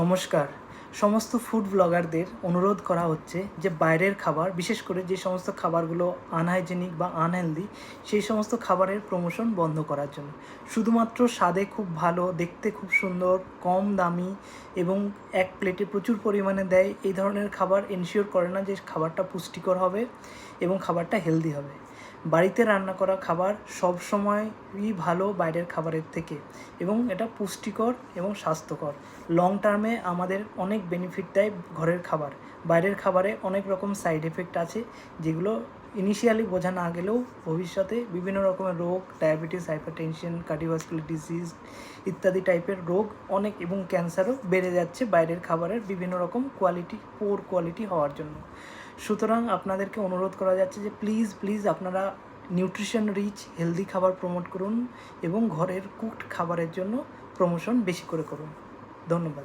নমস্কার। সমস্ত ফুড ব্লগারদের অনুরোধ করা হচ্ছে যে বাইরের খাবার, বিশেষ করে যে সমস্ত খাবারগুলো আনহাইজেনিক বা আনহেলদি, সেই সমস্ত খাবারের প্রমোশন বন্ধ করার জন্য। শুধুমাত্র স্বাদে খুব ভালো, দেখতে খুব সুন্দর, কম দামি এবং এক প্লেটে প্রচুর পরিমাণে দেয়, এই ধরনের খাবার এনশিওর করে না যে খাবারটা পুষ্টিকর হবে এবং খাবারটা হেলদি হবে। বাড়িতে রান্না করা খাবার সবসময়ই ভালো বাইরের খাবারের থেকে, এবং এটা পুষ্টিকর এবং স্বাস্থ্যকর। লং টার্মে আমাদের অনেক বেনিফিট দেয় ঘরের খাবার। বাইরের খাবারে অনেক রকম সাইড এফেক্ট আছে, যেগুলো ইনিশিয়ালি বোঝা না গেলেও ভবিষ্যতে বিভিন্ন রকমের রোগ, ডায়াবেটিস, হাইপারটেনশন, কার্ডিওভাস্কুলার ডিজিজ ইত্যাদি টাইপের রোগ অনেক, এবং ক্যান্সারও বেড়ে যাচ্ছে বাইরের খাবারের বিভিন্ন রকম পোর কোয়ালিটি হওয়ার জন্য। সুতরাং আপনাদেরকে অনুরোধ করা যাচ্ছে যে প্লিজ আপনারা নিউট্রিশন রিচ হেলদি খাবার প্রমোট করুন এবং ঘরের কুকড খাবারের জন্য প্রমোশন বেশি করে করুন। ধন্যবাদ।